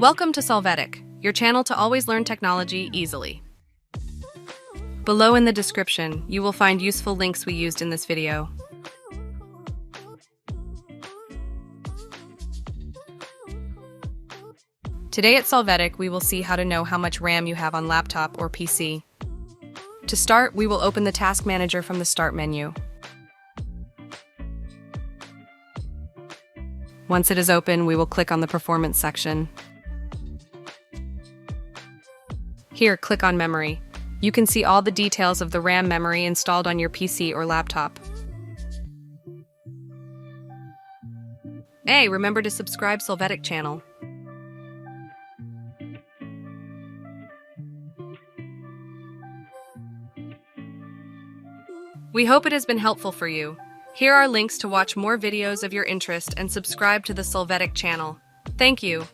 Welcome to Solvetic, your channel to always learn technology easily. Below in the description, you will find useful links we used in this video. Today at Solvetic, we will see how to know how much RAM you have on laptop or PC. To start, we will open the Task Manager from the Start menu. Once it is open, we will click on the Performance section. Here, click on Memory. You can see all the details of the RAM memory installed on your PC or laptop. Hey, remember to subscribe Solvetic channel. We hope it has been helpful for you. Here are links to watch more videos of your interest and subscribe to the Solvetic channel. Thank you.